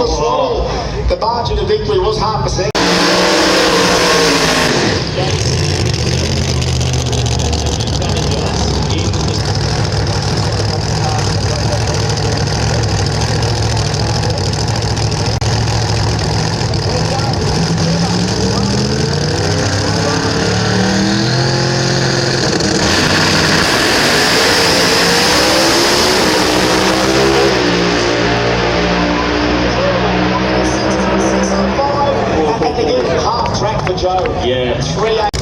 was small. The margin of victory was 0.5%. Yeah. 3-8.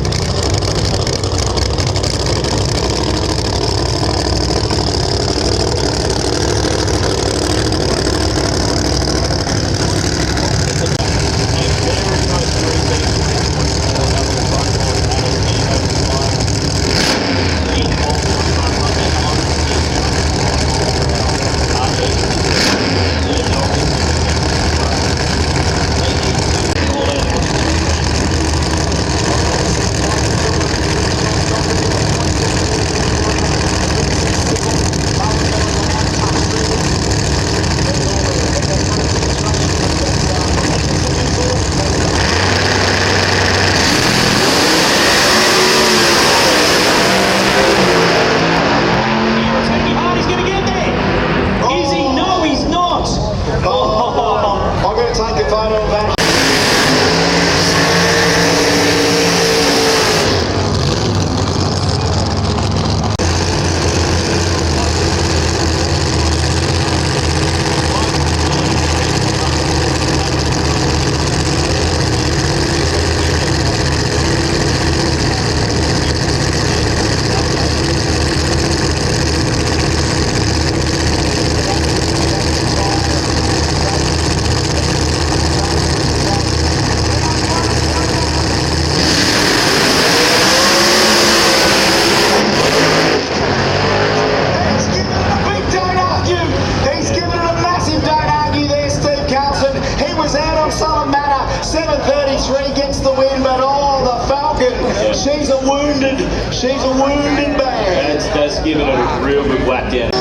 She's a wounded man. That's giving it a real good whack down.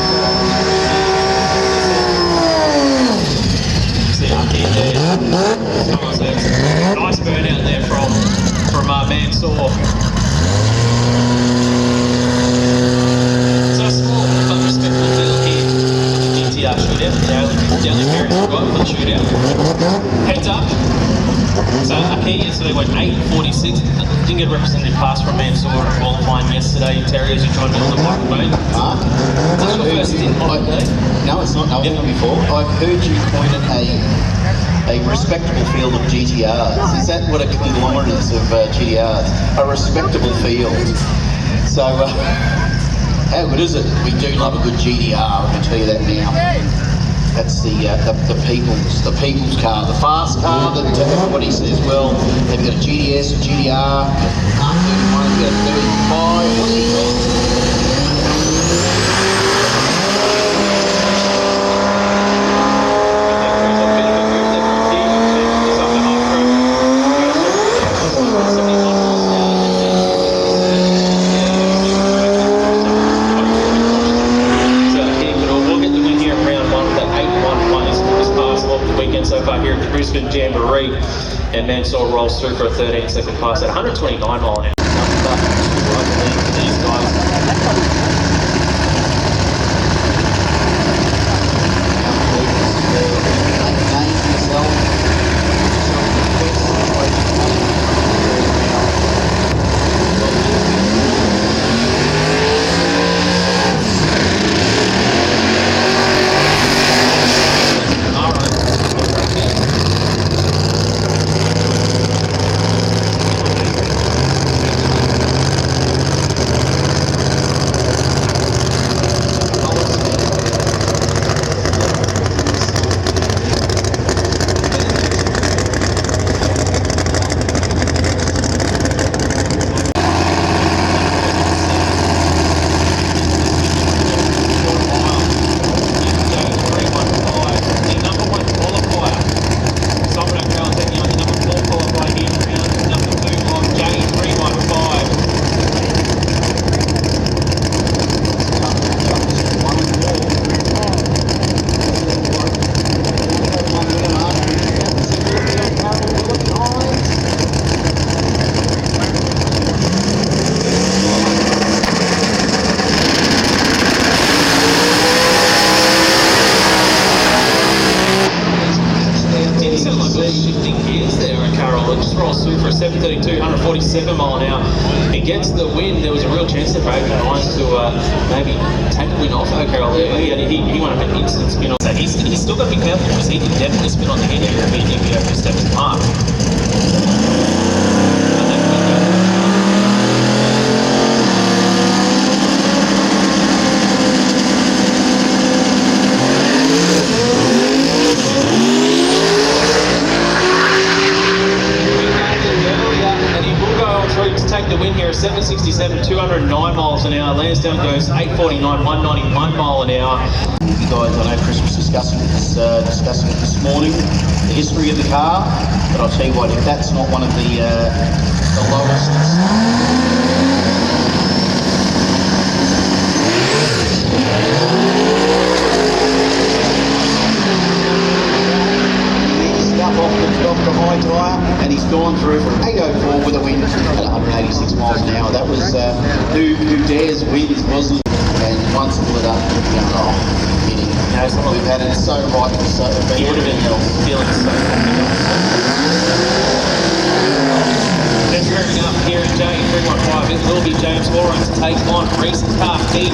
See up here there. Nice burn out there from Mansour. So small but respectful field here. GTR shootout. Daily parents forgot for the shootout. Heads up. So up here yesterday went 8:46. Didn't get a representative pass from Mansour qualifying yesterday. Terry, as you joined me on the microphone. Mark, Is this your first in on the day? no, it's not. I've done it before. I've heard you coin it a respectable field of GTRs. Is that what a conglomerate is of GTRs? A respectable field. So, how good is it? We do love a good GTR. I can tell you that now. That's the people's car, the fast car that everybody says, well, they've got a GTS, a GTR, Mark 31, we've got a 35, what's he got? So far here at the Brisbane Jamboree, and Mansour rolls through for a 13-second pass at 129 mile an hour. These guys. sound like we're shifting gears there, Carol. It just rolls through for a 732, 147 mile an hour. Against the wind, there was a real chance there for Open Lines to maybe take the win off Carol there. He won an instant spin on. So he's still got to be careful because he can definitely spin on the head here immediately after he steps apart. The win here is 767, 209 miles an hour. Lansdowne goes 849, 191 mile an hour. You guys, I know Chris was discussing it this morning, the history of the car, but I'll tell you what, if that's not one of the lowest. Off the high tyre, and he's gone through from 804 with a win at 186 miles an hour. That was who dares wins, wasn't it? And once it lit up, kidding. No, we've had it so right for so he would have been feeling so Let's bring up here in J315. It will be James Horan to take on Reese Carheat.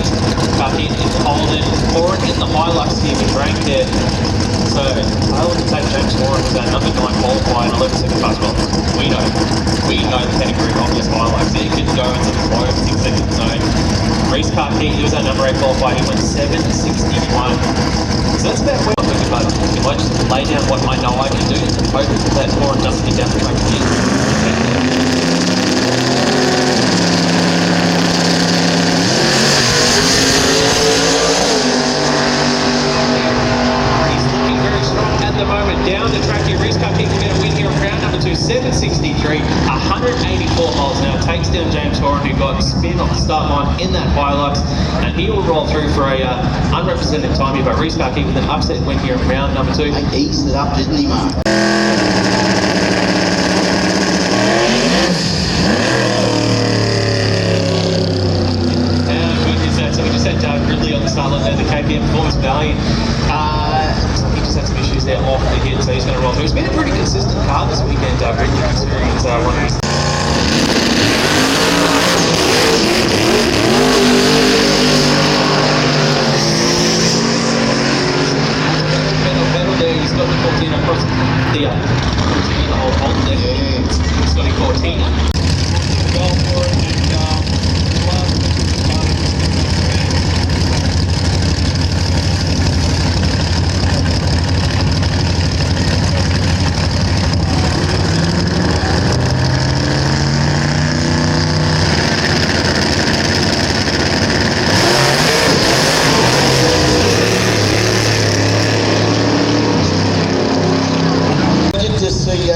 Carheat is holding Horan in the Hilux here with rank there. So I look to take James Horan with that number 9 qualifier and 11 second fast. Well, we know the pedigree of this Hilux. It could go into the low 6 second zone. Reese Carheat, he was that number 8 qualifier. He went 761. So that's about where I'm thinking about it. If I just lay down what I know I can do, hope that Horan doesn't get down the track again. At the moment, down the track here, Reese Carheat will get a win here on round number 2, 763, 184 miles an hour, takes down James Horan, who got spin off the start line in that Hilux, and he will roll through for a unrepresented time here, but Reese Carheat with an upset win here on round number 2. He eased it up, didn't he, Mark? So we just had Ridley on the start line there, the KPM Performance Valiant. He just had some issues there off the hit, so he's going to roll through. It's been a pretty consistent car this weekend, Ridley, considering it's one of his. Pedal there, he's got the Cortina across the whole hold there. Yeah. He's got a Cortina. Go for it, and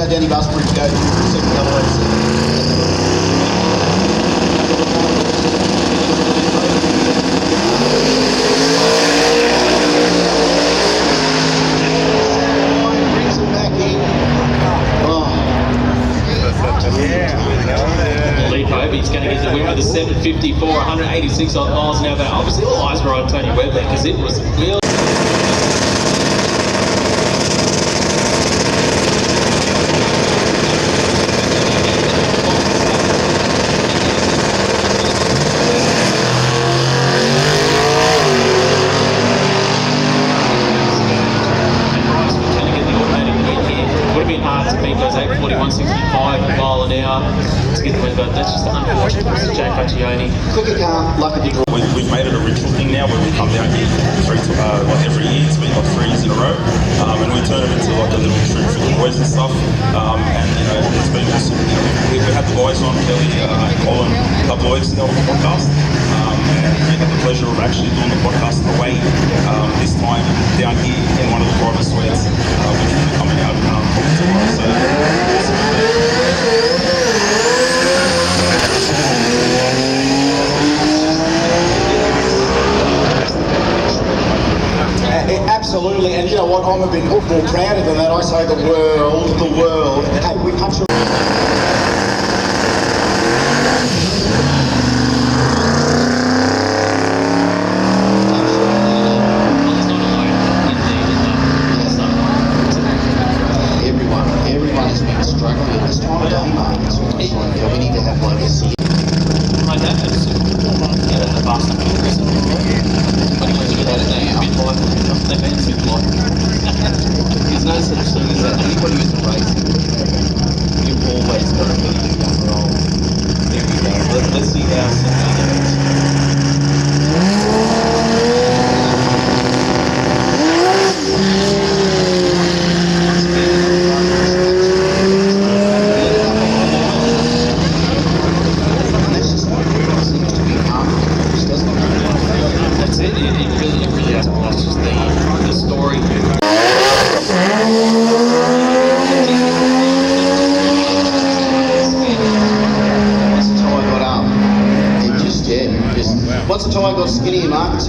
Danny Busbridge go second double OC. Brings him back in. Leap over, he's going to get the win with a 754, 186 miles an hour. But obviously all eyes were on Tony Webb there because it was real. Those 841, 65 mile an hour to get the win, but that's just unfortunate for Mr. Jay Faccioni. Quicker car, lucky to draw. We've made it a ritual thing now where we come down here every year. It's been like 3 years in a row, and we turn it into like a little trip for the boys and stuff. And it's been awesome. We've had the boys on, Kelly, Colin, the boys on the podcast, and we had the pleasure of actually doing the podcast away this time down here in one of the private suites, which will be coming out probably tomorrow. So. Absolutely, and you know what, I'm a bit more prouder than that. I say the world. Hey, we punch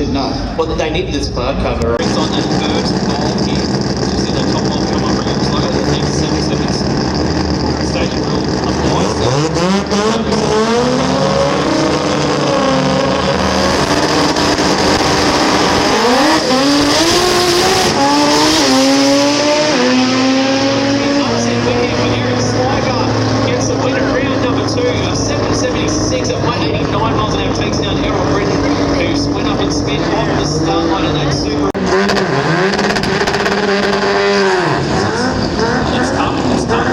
said no. Well, they needed this cloud cover. It's on that first ball here. You see the top one come up really slow. It takes 7 seconds. Staging rule applies. Gets the win at round number 2, a 776 at 189 miles an hour, takes down Garrett Brisbane, who went up and spent off the start line in that super. It's tough, it's tough.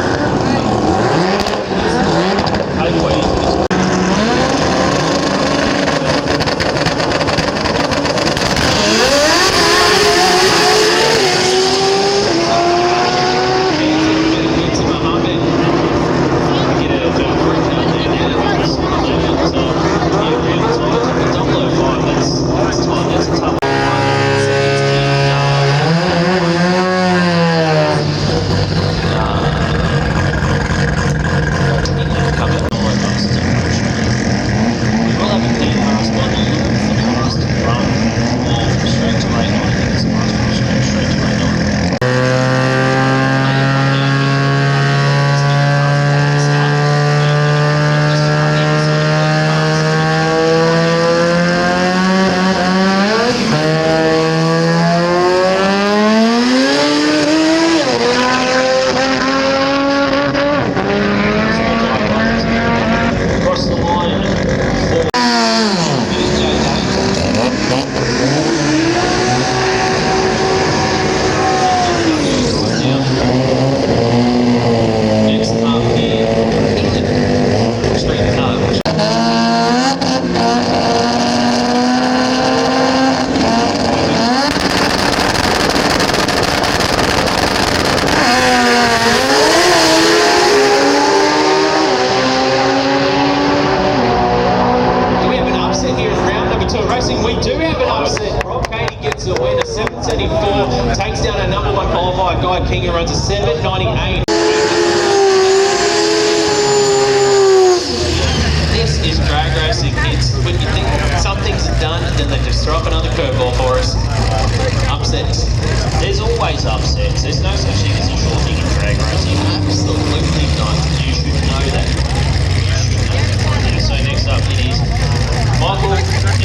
Takes down a number 1 qualified guy, King, who runs a 798. This is drag racing. It's when you think something's done, and then they just throw up another curveball for us. Upsets. There's always upsets. There's no such thing as a short thing in drag racing. Absolutely not. You should know that. Yeah, so next up it is Michael and Drake.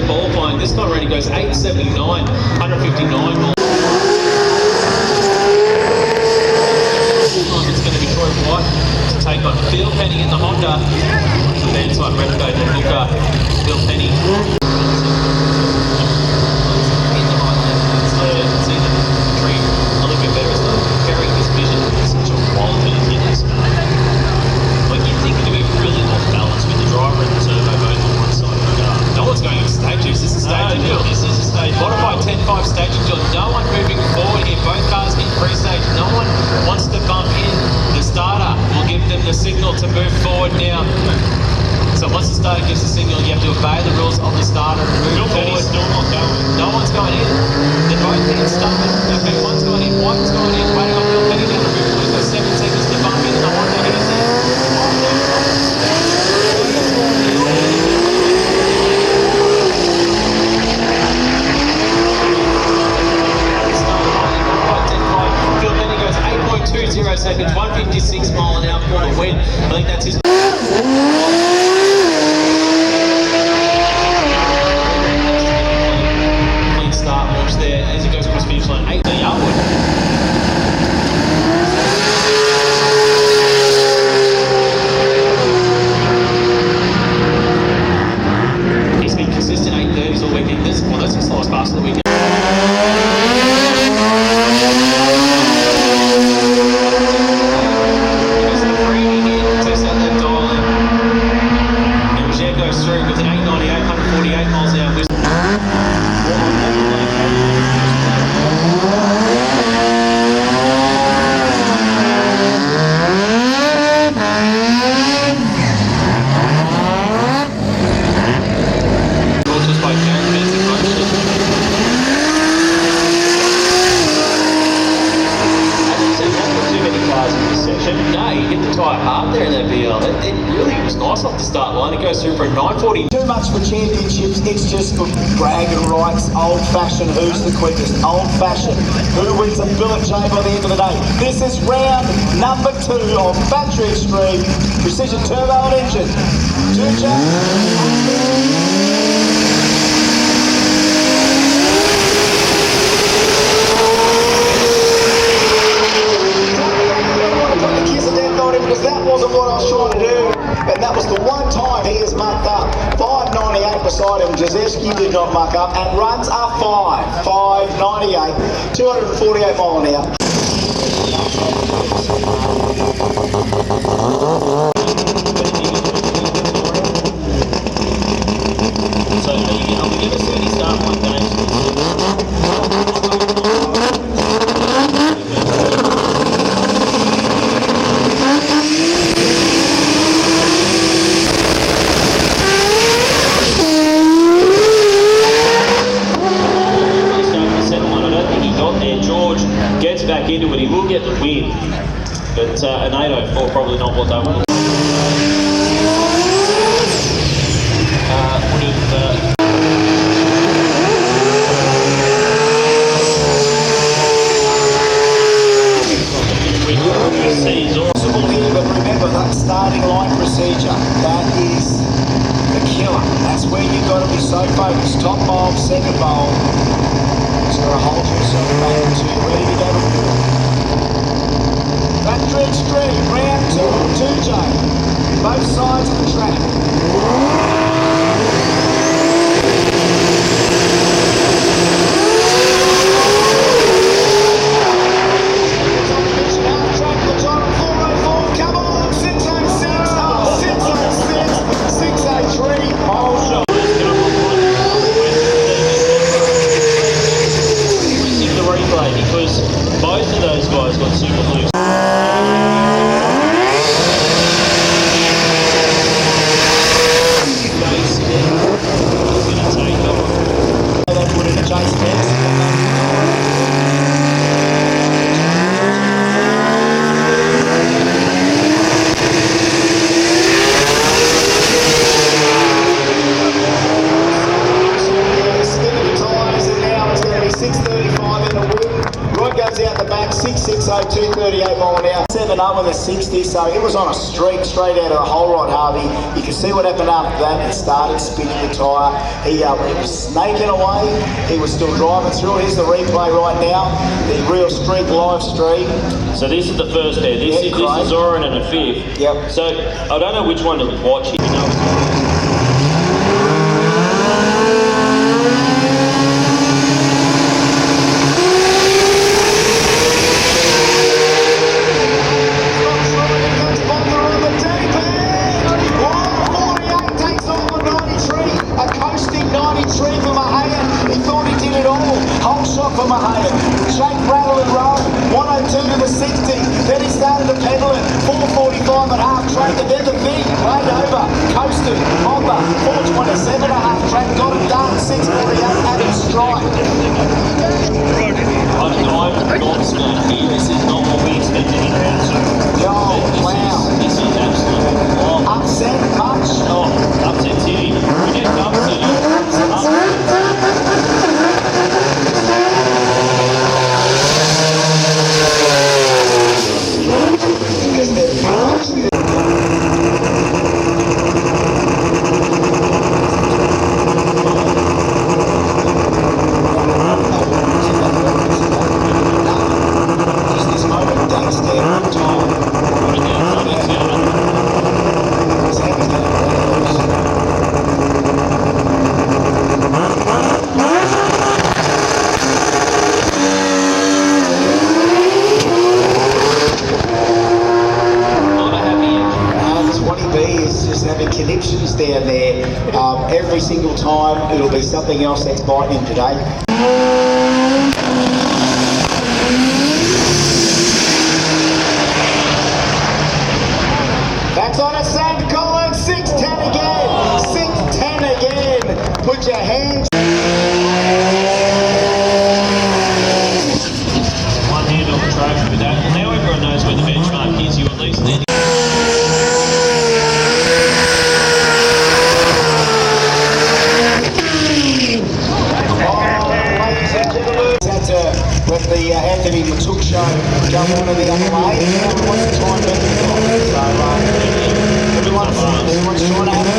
Qualifying. This guy already goes 879, 159 miles. It's going to be Troy White to take on Phil Penny in the Honda. The van side Remco, the Booker, Phil Penny. See the tree a little bit better as well. Carrying this vision is such a quality in this car. Like you'd think it'd be really off balance with the driver and the turbo both on one side of the car. No one's going in stages. This is staging build. This is a stage. Modified 10.5 staging build. No one moving forward here. Both cars in pre-stage. No one wants to bump in. The starter will give them the signal to move forward now. So once the starter gives the signal, you have to obey the rules of the starter and move forward. Still not going. No one's going in. They're both being stuck. Okay, one's going in, White's going in, waiting on Phil Penny down the route. He's got 7 seconds to bump in the Honda. He's in. Phil Penny goes 8.20 seconds, 156 mile an hour for the win. I think that's his. Clean start, launch there as he goes across the finish line. 8 the outward. He's been consistent 8:30s all weekend. That's the slowest pass of the weekend. Test out that dial in. there in that VL. It really was nice off the start line. It goes through for a 940. Too much for championships, it's just for bragging rights, old-fashioned, who's the quickest, old-fashioned, who wins a billet chain by the end of the day. This is round number 2 of Battery Extreme Precision Turbo and Engine. Because that wasn't what I was trying to do, and that was the one time he has mucked up. 598 beside him, Jazewski did not muck up, and runs are 598, 248 mile an hour. So I'm going to give us a start one day. Back into it, he will get the win, but an 804 probably not what they want. But remember that starting line procedure, that is the killer. That's where you've got to be so focused. Top bowl, second bowl. Just got to hold yourself back until you're ready to go. Battery Extreme, round 2, 2J. Both sides of the track. Because both of those guys got super loose. Out the back, 660, 238 mile an hour, 7-0 with a 60, so it was on a streak straight out of the whole rod, Harvey. You can see what happened after that. It started spinning the tyre. He was snaking away. He was still driving through it. Here's the replay right now, the real streak, live stream. So this is the first there. This is Zoran and a 5th. Yep. So I don't know which one to watch. You know, for Mahaya. Shake, rattle and roll. 102 to the 60. Then he started to pedal it. 445 at half track. And then the big laid over. Coasted. Hopper. 427 at half track. Got it done. 648 at its strike. I'm not smart here. This is not what we expected in round 2. Oh, wow. This is absolutely wrong. Upset much? Oh, upset city. We get upset. Down there, every single time it'll be something else that's biting him today. That's on a St. Colin, 610 again, 610 again. Put your hands. One hand on the trophy with that. Now everyone knows where the benchmark is. You at least need. let the Anthony Matuk show go on in the other way. Everyone wants to try and beat the clock. So everyone's trying to have a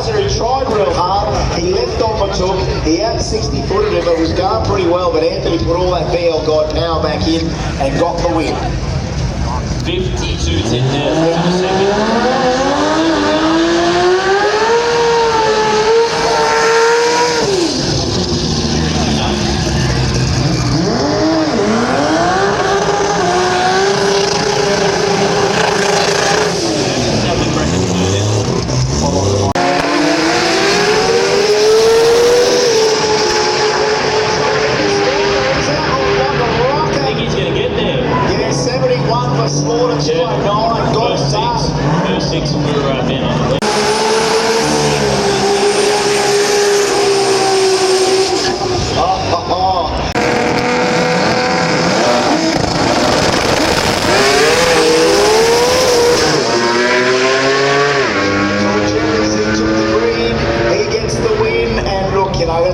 he tried real hard, he left on Matuk, he out 60 footed him, it was going pretty well, but Anthony put all that BL Guide power back in and got the win. 52 there for the second.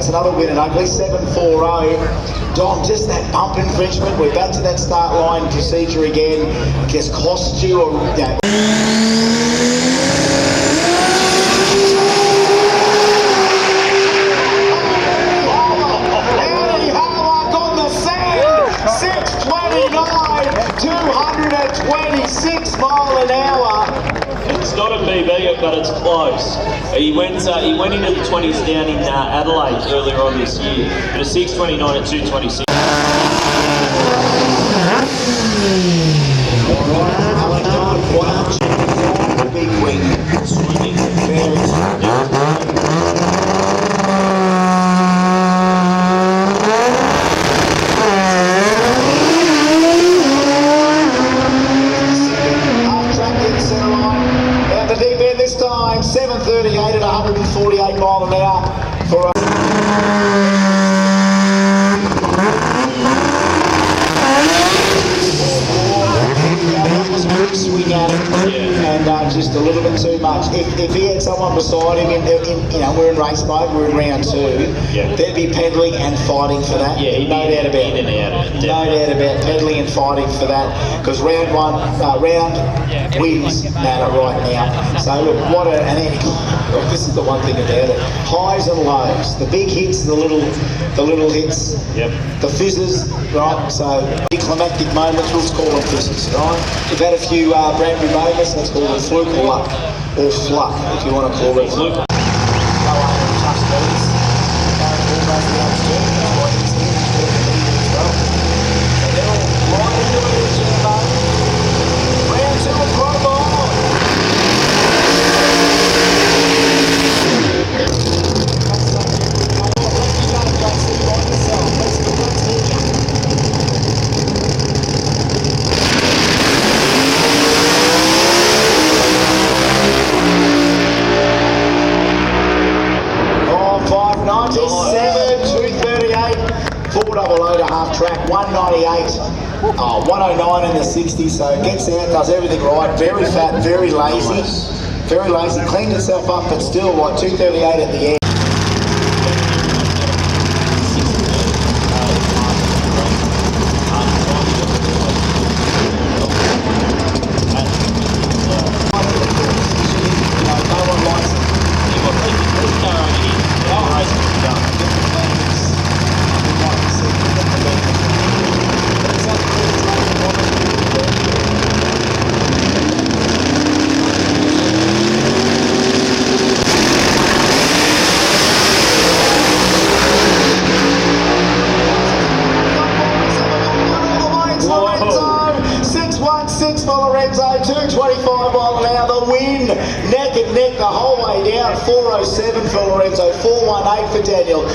Another win, an ugly 7-4-0. Dom, just that bump infringement. We're back to that start line procedure again. Just cost you a... on the sand, 629, 226 mile an hour. It's not a PB, but it's close. He went into the 20s down in Adelaide earlier on this year, but a 6:29 at 2:26. Big wing, swimming, this time, 7:38 at 148 mile an hour for a swing at it, and just a little bit too much. If he had someone beside him, we're in race mode, we're in round 2, they'd be pedalling and fighting for that. Yeah, no doubt about it. No doubt about pedaling and fighting for that, because round 1, wins matter right now. So look, this is the one thing about it. Highs and lows, the big hits, the little hits, the fizzes, right? So big climactic moments, let's call them fizzes, right? We've had a few brand new moments, let's call them fluke or luck, or fluck, if you want to call it fluke. Half track, 198, 109 in the 60, so gets out, does everything right, very fat, very lazy, cleaned itself up, but still like 238 at the end. Lorenzo, 225 mile an hour, the win, neck and neck the whole way down, 407 for Lorenzo, 418 for Daniel,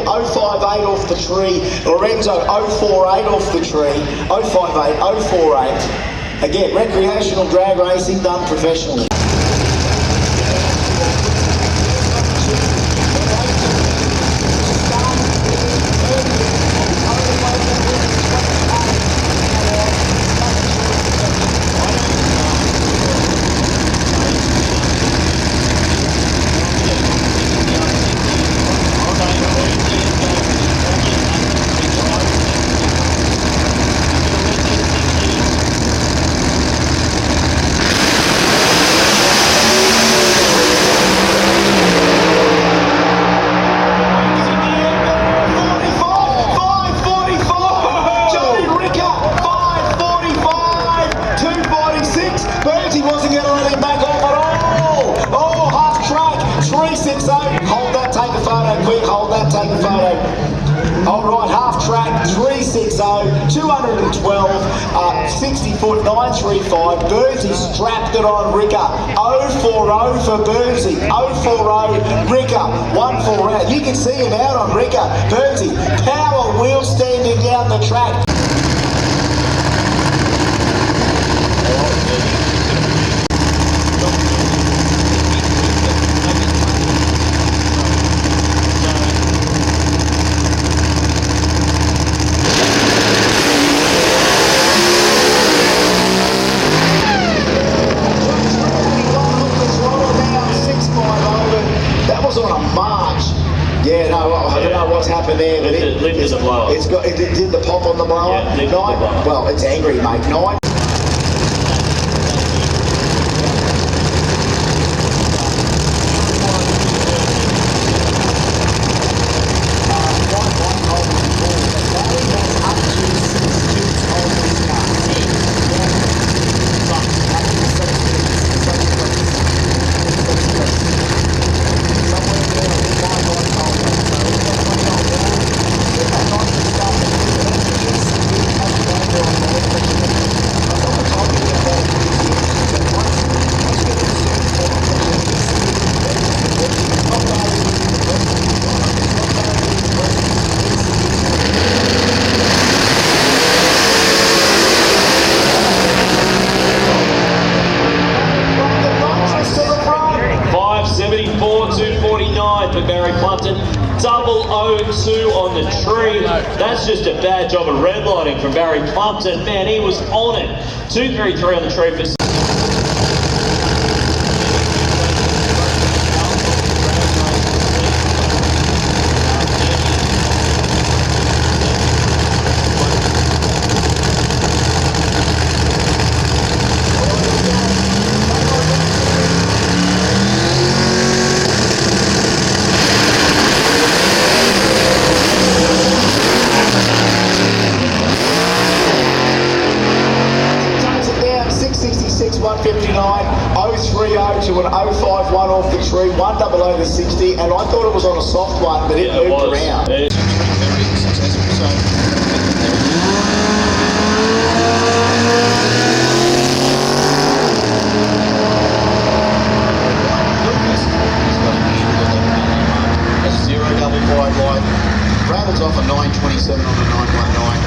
058 off the tree, Lorenzo 048 off the tree, 058, 048, again, recreational drag racing done professionally. hold that, take a photo. All right, half track, 360, 212, 60 foot, 935. Burnsy strapped it on Ricker. 040 for Burnsy. 040, Ricker. 140. You can see him out on Ricker. Burnsy, power wheel standing down the track. Yeah, no, I don't know what's happened there, but it lifted the blower. It did the pop on the blower. Yeah, lifted the blower. Well, it's angry, mate. 9. For Barry Plumpton, 002 on the tree. That's just a bad job of redlining from Barry Plumpton. Man, he was on it. 233 on the tree for. To an 051 off the tree, 100 over 60, and I thought it was on a soft one, but it moved around. Very successful. So a 0 double wide line, travels off a 927 on a 919.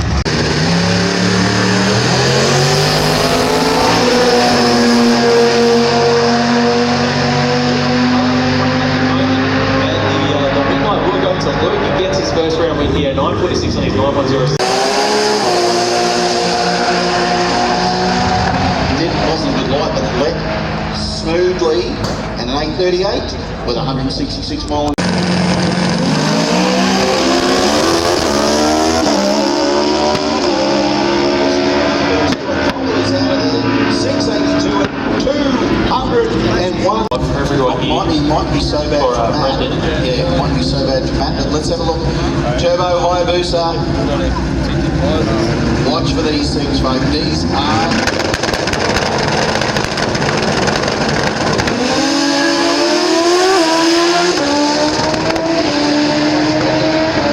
First round win here, 946 on his 910. Wasn't a good light, but it led smoothly, and an 838 with 166 mile. Might be so bad for Matt. Yeah, it might be so bad for Matt. But let's have a look. Turbo Hayabusa. Watch for these things, folks. These are.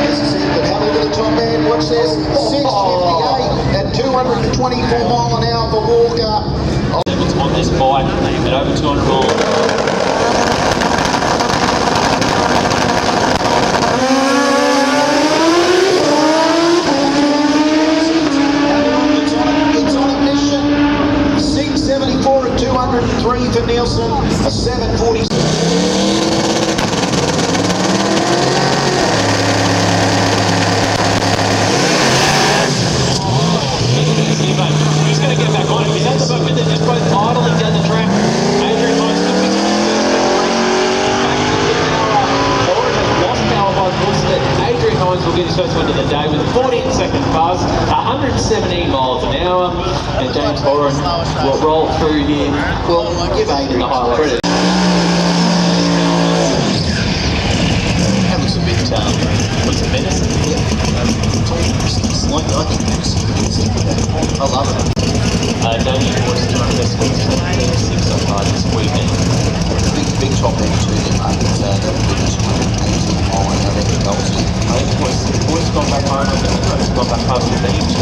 This is it, but have a look at the top end. Watch this. 658 at 224 mile an hour for Walker. On this bike at over 200 miles. For Nielsen, a 740. He's going to get back on it. He's at the moment they're just both idling down the track. Adrian Hines could be Oren has lost power by the course that Adrian Hines will get his first win of the day with a 14-second buzz, 117 miles an hour, and James Oren will roll through here. Well, I give Adrian the highlights. That looks a bit, Looks a menacing. It's like I think I love it. Damien Boyce doing the best wins for 6 so far this weekend. Big top end too, I think that would be 218 mile an hour. Boys gone back home and the gone back past the beach.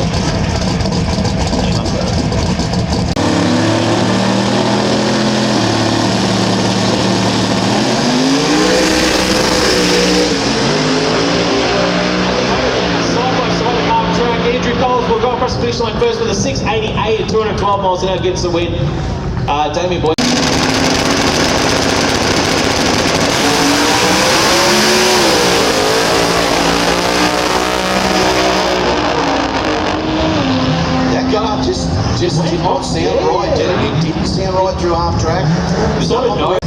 Will go across the finish line first with a 688 at 212 miles an hour, gets the win. Damien Boyd. That car just did not sound right, did it? It didn't sound right through half track. Sort of no.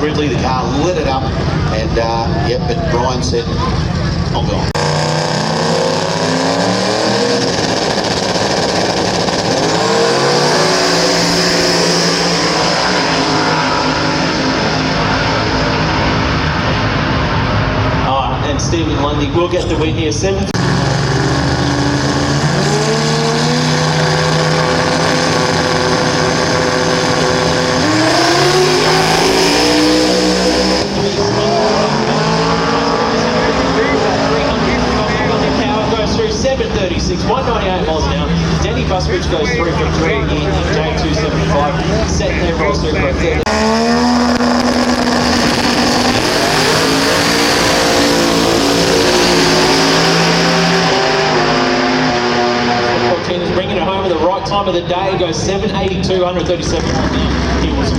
Ridley, the car lit it up, and yep, but Brian said, I'm gone. And Stephen Lundy will get the win here. 7th. Through 736, 198 miles an hour. Danny Busbridge goes 3 for 3 in J275. Second there rolls through for a third. Is bringing it home at the right time of the day. Goes 782, 137 miles an hour. He was.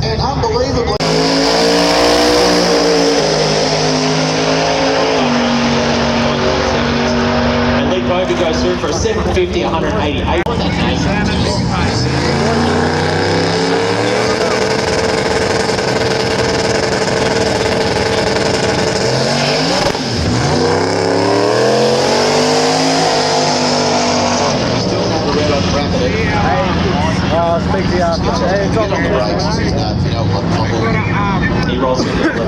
And unbelievably, and Lee Bovey goes through for a 750, 188. Speak to you after. Hey, get on the brakes. You know what? He rolls through the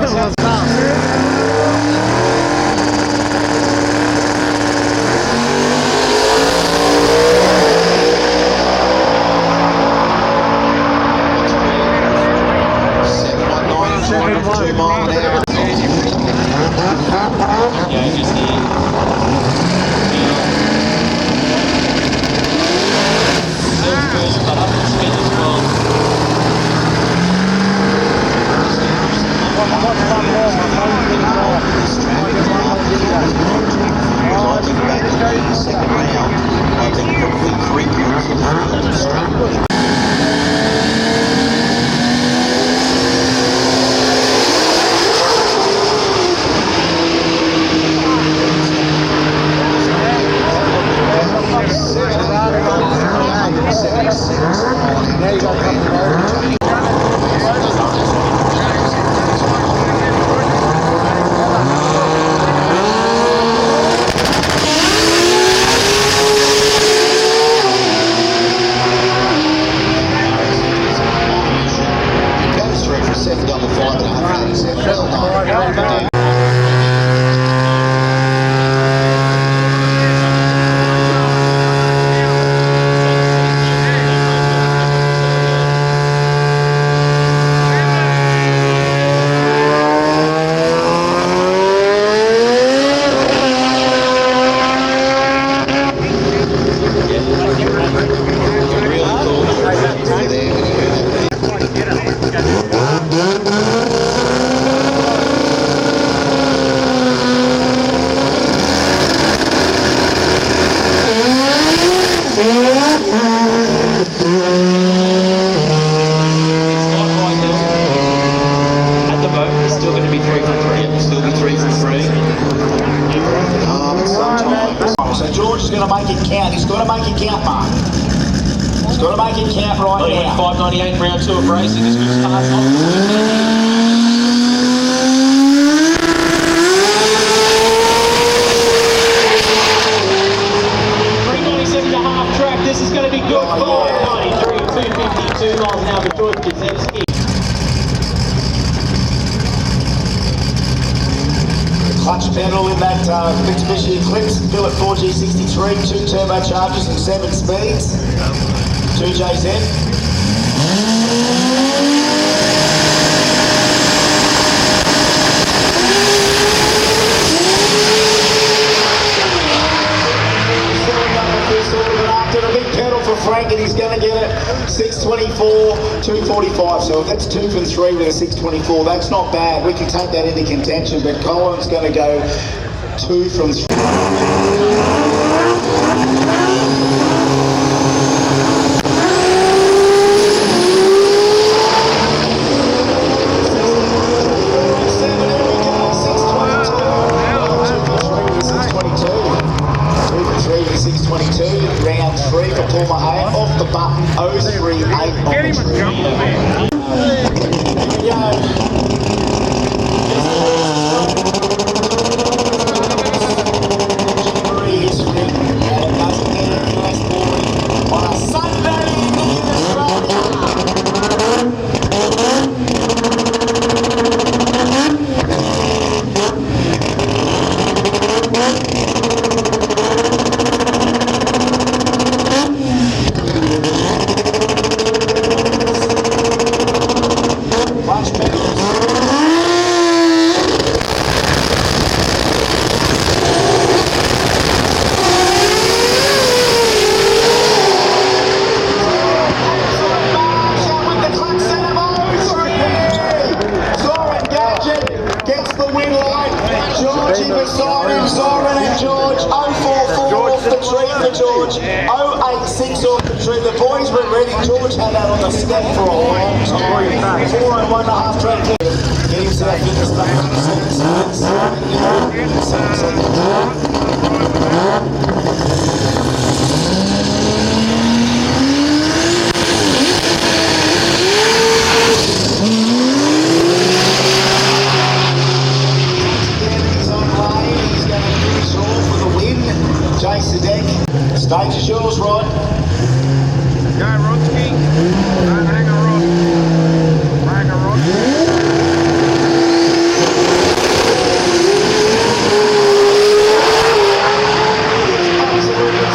yeah, just cut up and spin as well. Second round, I think probably 3 quarters of the field Got to make it count right now. 598 round 2 of racing. This was past Clutch pedal in that Mitsubishi Eclipse, Billet 4G63, 2 turbochargers and 7 speeds, 2JZ. Frank, and he's going to get it 624, 245. So if that's 2 from 3 with a 624, that's not bad. We can take that into contention, but Colin's going to go 2 from 3. Round 3 for Palmer A, off the button, 038 on the tree. Here we go. Jamboree is written, and it doesn't get any less boring on a Sunday in Australia. Zoran and George, 044 off the tree for George, 086 off the tree. The boys were ready. George had that on the step for a long time. 4 and 1.5 track. Get himself in the stage is yours, Rod. Go, Rodski. Don't hang a rod. Hang a rod.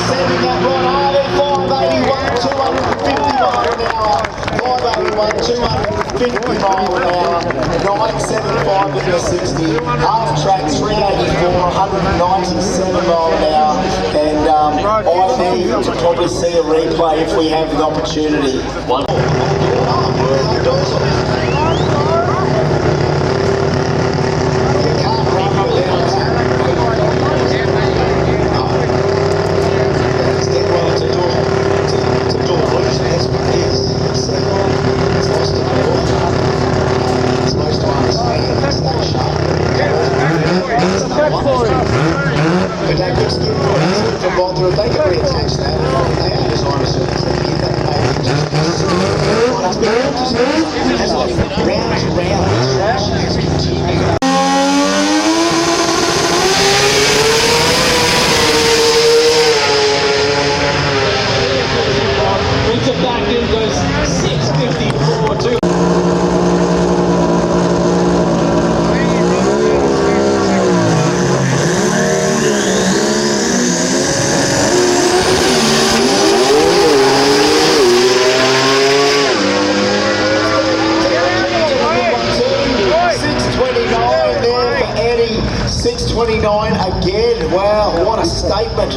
Sending that rod hard at 581, 250 mile an hour. 581, 250 mile an hour. 975 with the 60. Half track 384, 197 mile an hour. And I need to probably see a replay if we have the opportunity. But that good skin for both of them, they can reattach that. They are designed to sort of get that maybe just round to round, the traction has continued. Brings it back in, goes 654 to again. Wow, what a statement.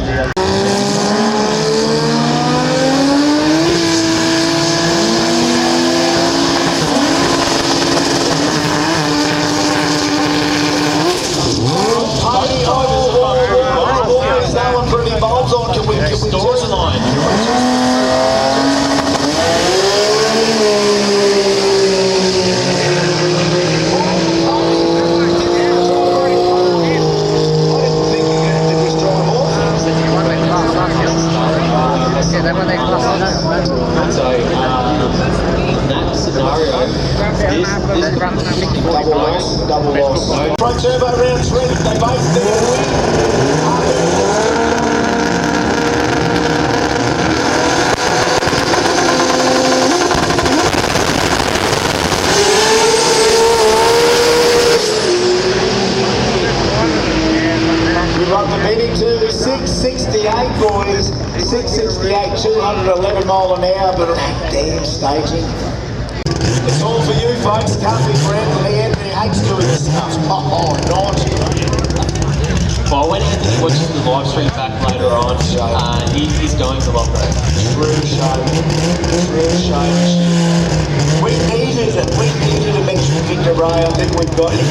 Double loss. Front turbo round 3, they both there. mile an hour, but that damn staging. It's all for you folks, can't be for Anthony. Anthony hates doing this stuff. Oh, not. Well, when Anthony watches the live stream back later on, he's going to love that. True shame. True shame. We needed it. We needed a mention of Victor Ray. I think we've got him.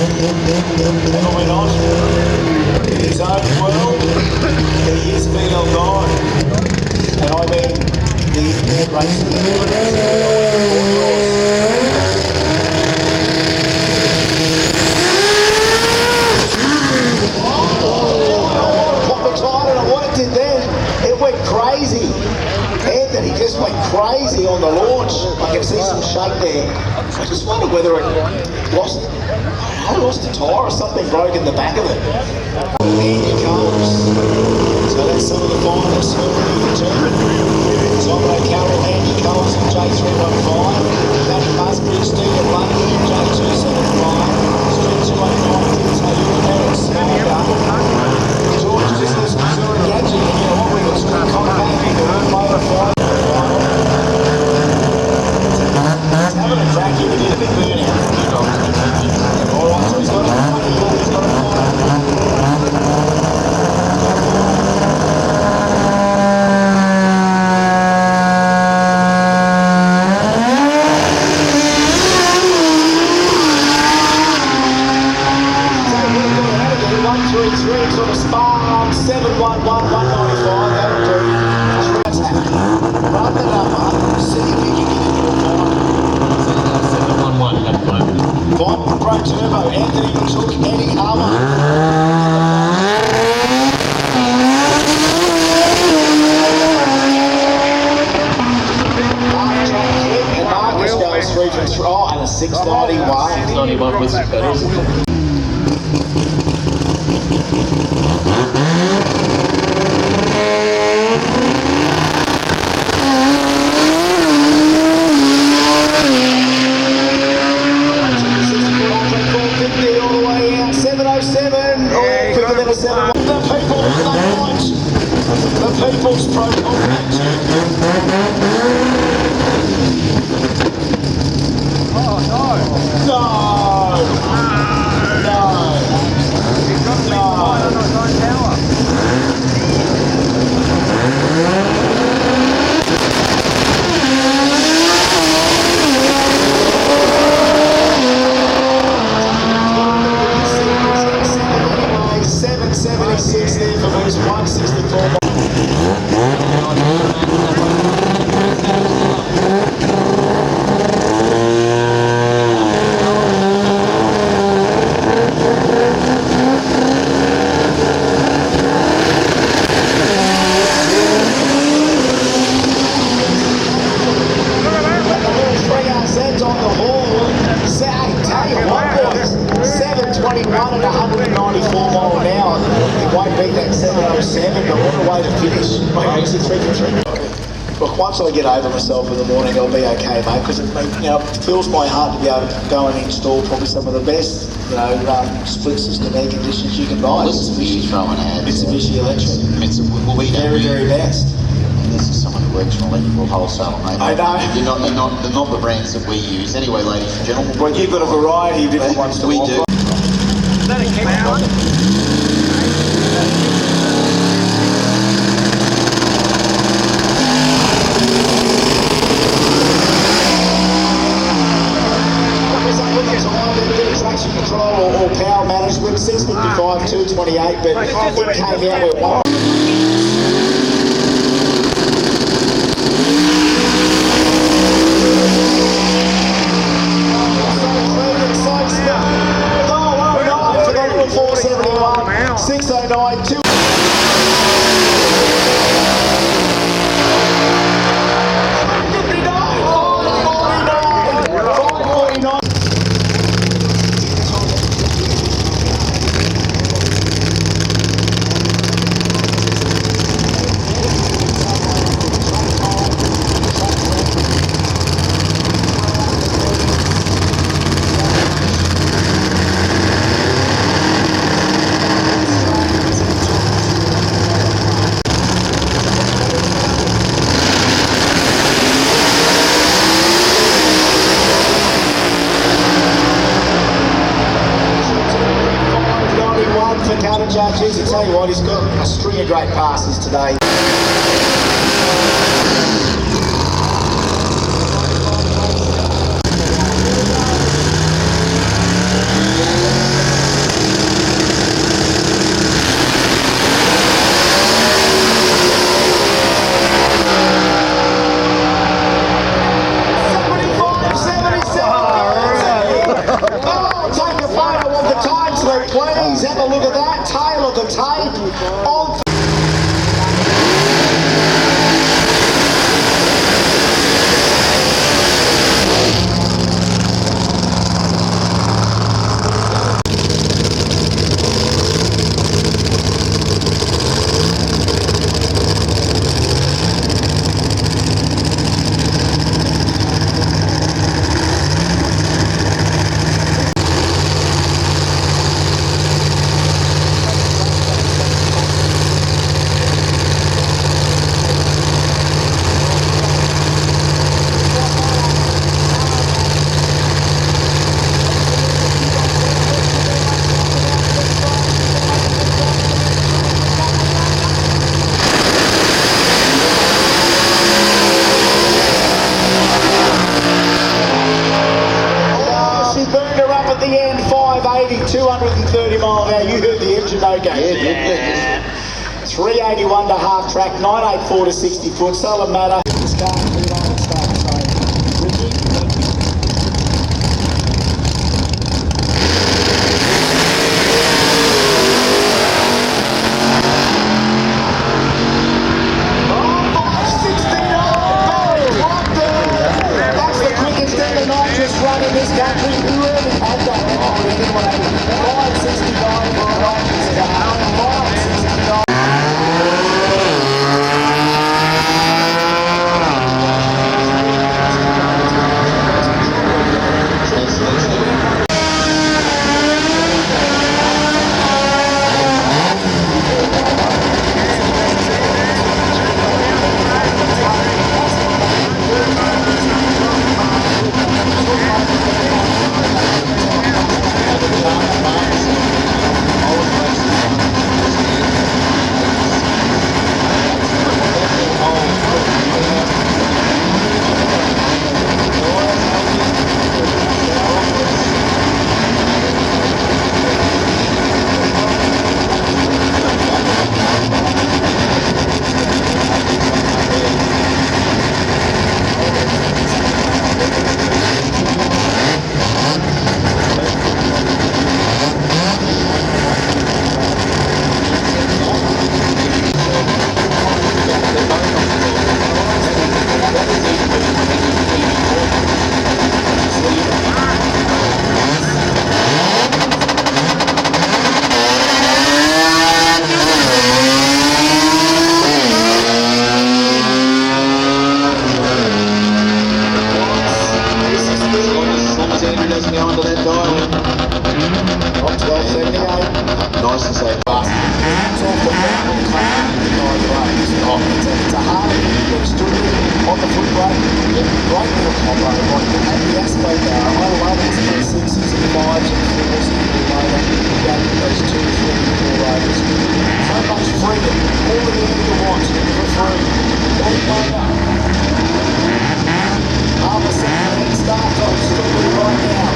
Haven't we not? In his own world, he is female God. And I mean, the racing what it did then, it went crazy. Anthony just went crazy on the launch. I can see some shake there. I just wonder whether it lost a tyre or something broke in the back of it. Here he comes. So that's some of the finals who will determined. Tombo Carroll, Andy Coles and J315. Matty Musbridge, Stephen Lundy and J275. Street 289, Tim Taylor and Eric Snyder. George just listening to a gadget, you know what we got some contact in the room over five. He's having a crack here, we did a big burnout. Alright, so he's got a fire, he's got a fire. Sort of spar on 711 195, that'll do. That's happening. Run the number, see if you can get into a final. 711 at the moment. Final Pro Turbo, Anthony took Eddie Armour. And Marcus goes 3 for 3. Oh, and a 691. 691 with some pedals. The People's Protocol. Look, once I get over myself in the morning, I'll be okay, mate, because it fills my heart to be able to go and install probably some of the best, split system air conditioners you can buy. Mitsubishi throwing ads. Mitsubishi Electric. Very, very best. This is someone who works in electrical wholesale, mate. I know. They're not the brands that we use. Anyway, ladies and gentlemen. Well, you've got a variety of different ones to we offer. do. Is that a kick? Traction control or power management, 655, 228, but it came out with one. For the little 471, 609, 2. judges. I tell you what, he's got a string of great passes today. Please have a look at that tail of the tape on. At the end, 580, 230 mile an hour. You heard the engine, okay? Yeah. 381 to half track, 984 to 60 foot. So doesn't matter. This car, Ricky, thank you. That's the quickest ever nitrous run in this country. Who ever had that? 569 for a nitrous car. 569. Nice to say. Hands off the ground on Climactic guidelines. It's a hard stood on the foot brake. Great little combo. And the aspect there, I love it. It's 6s and 5s and 4s and later. Going with those 2, 3, 4 rovers. So much freedom. All the air you want for free. All the way up. Harbour City start on Strawberry right now.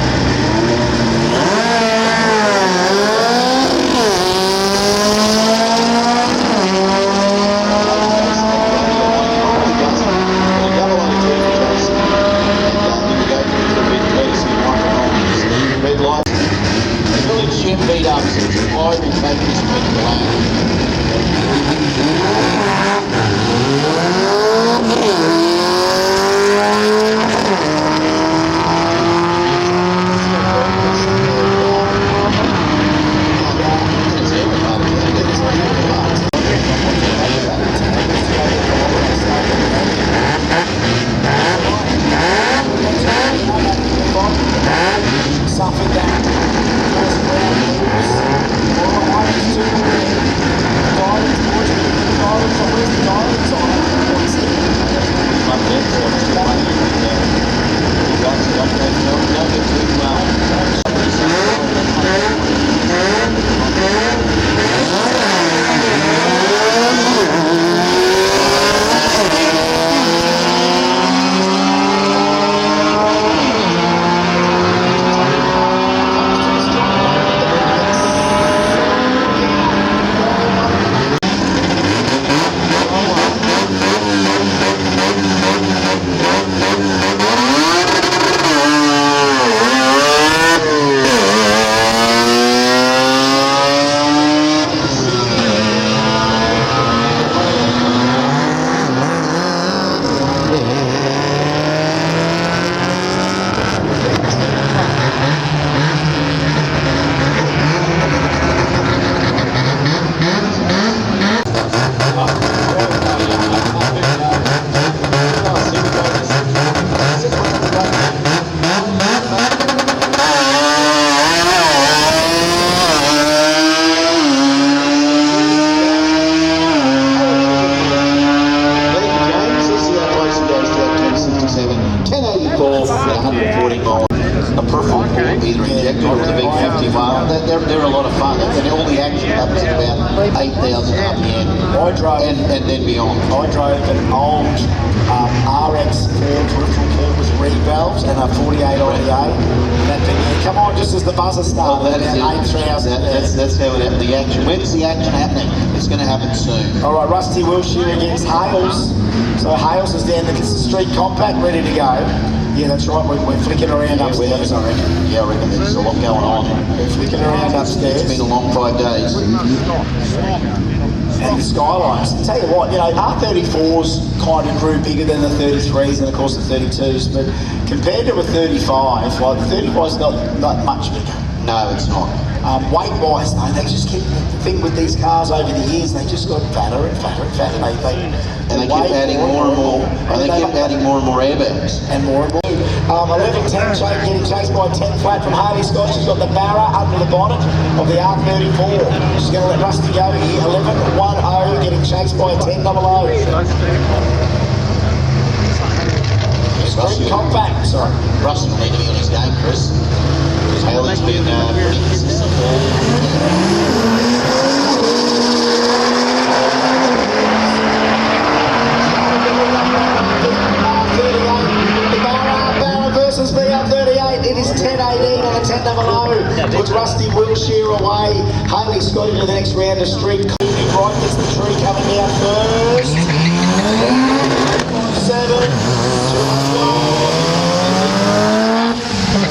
Beat up, I will take this big well, they're a lot of fun, and all the action happens at about 8,000 RPM I drove, and then beyond. I drove an old RX 4 peripheral port with reed valves and a 48 RDA. And that thing, come on, just as the buzzer started, That is about 8,000. that's how it happened. The action. When's the action happening? It's going to happen soon. All right, Rusty Wilshire against Hales. So Hales is down the street compact, ready to go. Yeah, that's right. We're flicking around upstairs, I reckon. Yeah, I reckon there's a lot going on. We're flicking around upstairs. It's been a long 5 days. And the Skylines. Tell you what, you know, R34s kind of grew bigger than the 33s and of course the 32s, but compared to a 35, like the 35's not much bigger. No, it's not. Weight-wise, though, they just keep the thing with these cars over the years. They just got fatter and fatter and fatter. They kept adding more and more. And they kept adding more and more airbags. And more and more. 11-10 getting chased by 10 flat from Hardy Scott. She's got the Barra under the bonnet of the R34. She's going to let Rusty go here. 11-10 getting chased by 10-00. Street compact, sorry. Russell will need to be on his game, Chris. Because Haley's been pretty consistent. Versus VR38, it is 10-18 on the 10-00. Puts Rusty Wilshire away. Haley Scott into the next round of street. Right gets the tree coming down first. 7.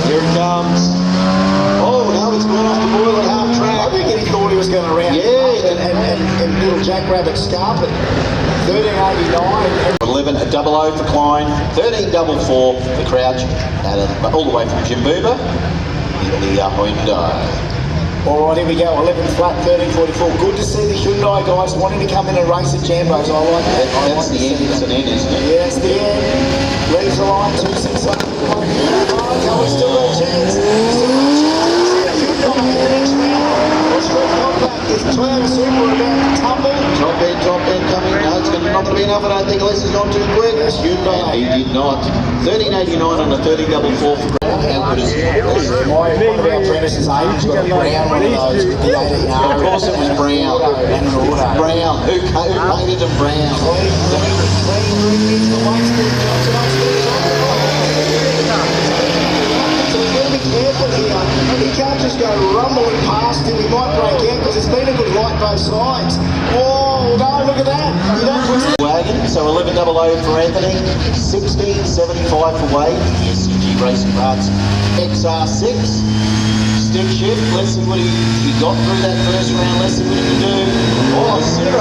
Here it comes. Oh, now it's gone off the boil at half track. I think he thought he was going to round. Yeah. And little Jackrabbit Scarpet. 13.89. 11 a 00 for Klein, 13.44 for Crouch, and all the way from Jim Boober in the Hyundai. All right, here we go. 11 flat, 13.44. Good to see the Hyundai guys wanting to come in and race at Jambos. I like that. That's the end. It's an end, isn't it? Yeah, it's the end. Leaves the line 268. Oh, we still got a chance. Hyundai in the next round. Street compact is Toyota Super about to tumble. Top end coming. No, it's not going to be enough. I don't think, unless it's gone too quick. Yes, Hyundai. He did not. 13.89 on the 13.44 for How good is it? One of our apprentices, Aiden's got a brown one of those with the 18 Of course it was brown. And an auto. Brown. Who painted them brown? So we've got to be careful here. He can't just go rumbling past him. He might break out because it's been a good light both sides. Whoa, no, look at that. You don't put Wagon, so 11.00 for Anthony, 16.75 for Wade, the SCG Racing Parts XR6. Stick shift, let's see what he got through that first round, let's see what he can do. Oh, 0.5.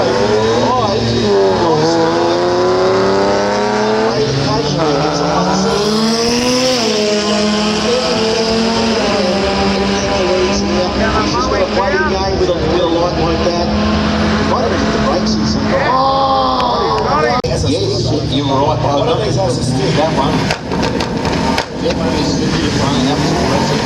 Wade occasionally gets a 1 She's got a bloody game with a light like that. Might have hit the brakes in some. Yes, you were right. One of these has a stick. That one. Definitely stick to the front, and that was impressive.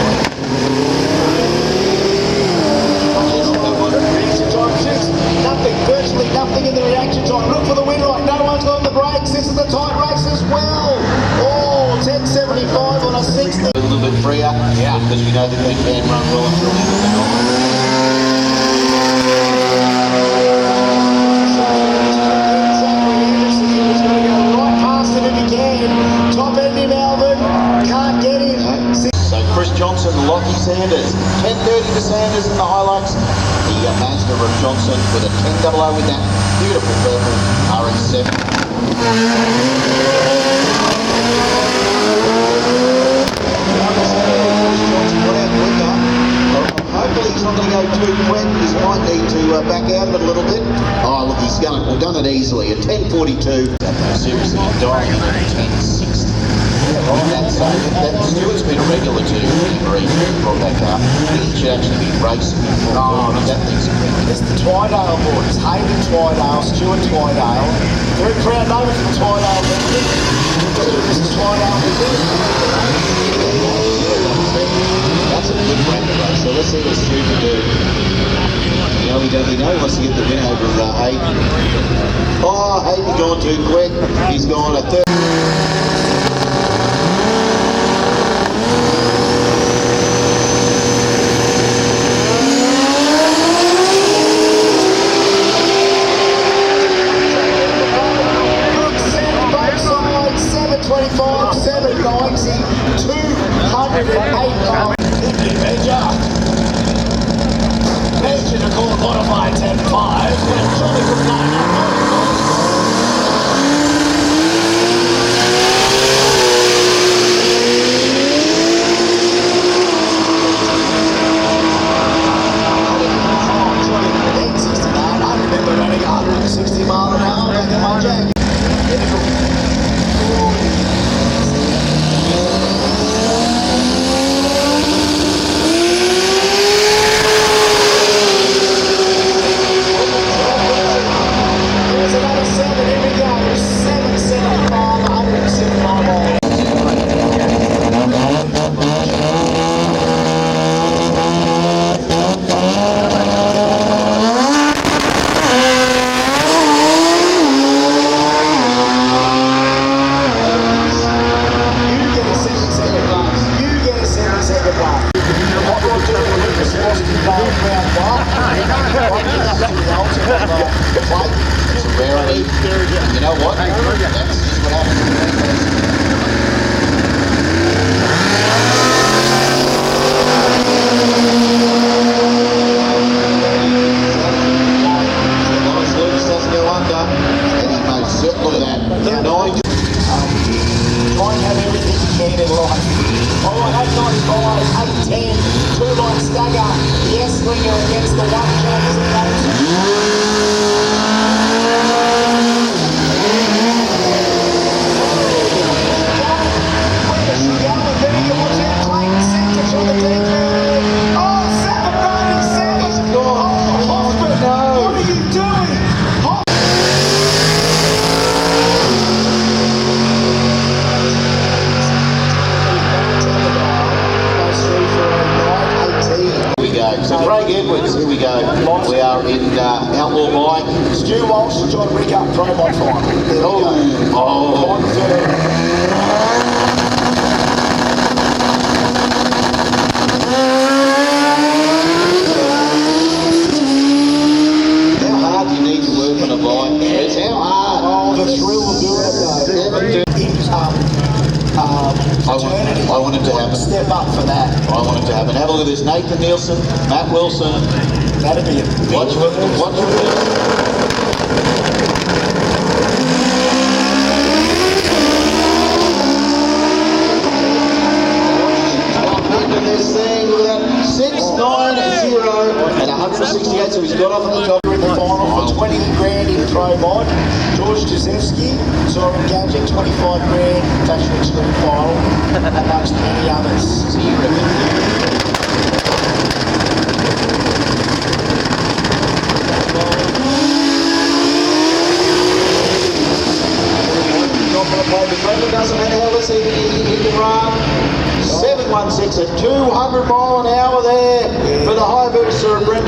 Reaction time 6. Nothing, virtually nothing in the reaction time. Look for the win light. No one's on the brakes. This is a tight race as well. Oh, 10.75 on a 60. A little bit freer, because we know that they can run well and really Top end in Melbourne, can't get him. So Chris Johnson, Lockie Sanders, 10.30 for Sanders in the highlights. The Mazda of Johnson with a 10.00 with that beautiful purple RX-7. Hopefully he's not going to go too quick. He might need to back out of it a little bit. Oh, look, he's done it easily at 10.42. Seriously, diving in at 10.60. That Stewart's been a regular to brought that car. I think he should actually be racing before that thing's It's the Twydale boys. Hayden Twydale, Stuart Twydale. Very proud moment for Twydale. This is Twydale. That's a good brand of race. So let's see what Stu can do. You know, we know he wants to get the win over Hayden. Oh, Hayden's gone too quick. He's gone a third. modified 10.5 with Johnny from 9. You know what? That's just what happens. Doesn't go under, and he made certain of that. Try and have everything you can in life. Alright, 895, 810, 2-line stagger. The S-slinger against the 1 James. So Craig Edwards, here we go. We are in Outlaw Mike. Stu Walsh and John Ricker, Pro Mod final. How hard do you need to work on a bike? It's how hard. Oh, the thrill of doing it though. I want it to happen. Step up for that. I want it to happen. Have a look at this. Nathan Nielsen, Matt Wilson. That'd be a big Watch this thing. Look at that. 690 and 168. So he's got off at the top. in the final for 20 grand in Pro Mod. George Jezewski, Soren Gadget, 25 grand, Fashion Extreme final, amongst many others. So you reckon? Brendan doesn't matter how this he can run. 716 at 200 mile an hour there for the high booster of Brendan.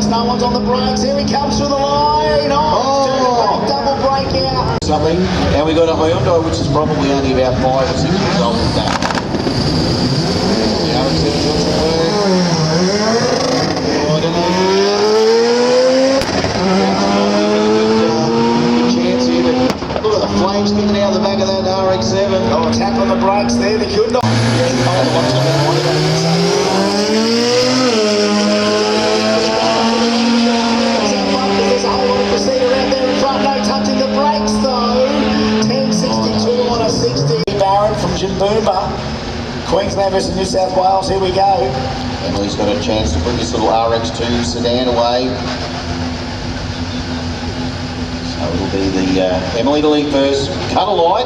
brakes, no one's on the brakes. Here he comes through the line. Oh, he's doing a great double brake out. Something, and we got a Hyundai which is probably only about 5 or 6 years old at that. Yeah, it's doing some work. Oh, I don't know. Good chance here, but look at the flames sticking out the back of that RX-7. Oh, tap on the brakes there, they could not. There's a whole lot of procedure out there in front, no touching the brakes though. 10.62 on a 60. Barron from Jamboree, Queensland versus New South Wales, here we go. Emily's got a chance to put this little RX-2 sedan away. So it'll be the Emily to lead first. Cut a light.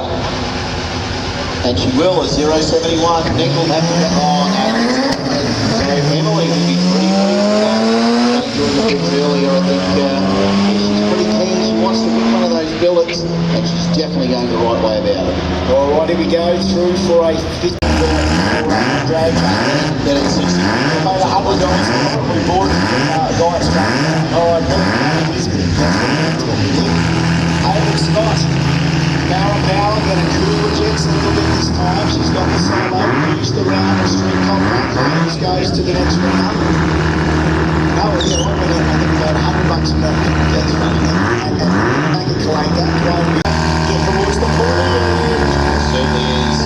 And she will, a 0.71. Nick will have to get on. So Emily will be pretty pleased with that. During the pits earlier, I think she's pretty keen. She wants to win one of those billets, and she's definitely going the right way about it. All right, here we go through for a 50 drag. Then at 60. Made $100 on we bought guys from Brisbane. Hayley Scott. Power, got a cooler jets a little bit this time. She's got the solo, used the round of street compact range, goes to the next round. Oh, yeah, I think about $100 for that gets running and make it collate that way. Get towards the podium. Certainly is.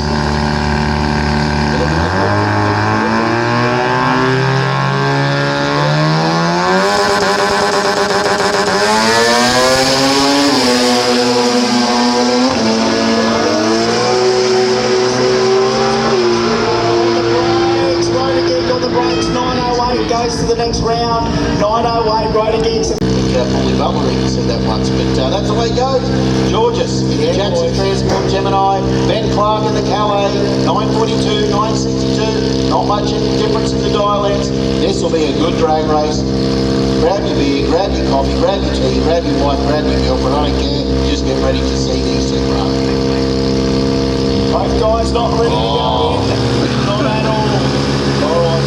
Goes to the next round, 908, Rhoda Geeks. Fully bubbling, said that once, but that's the way it goes. Georges in the Jackson Transport Gemini, Ben Clark in the Calais, 942, 962, not much difference in the dial ends. This will be a good drag race. Grab your beer, grab your coffee, grab your tea, grab your wife, grab your girlfriend, I don't care, just get ready to see these two run. Both guys not ready to go in, not at all. Alright,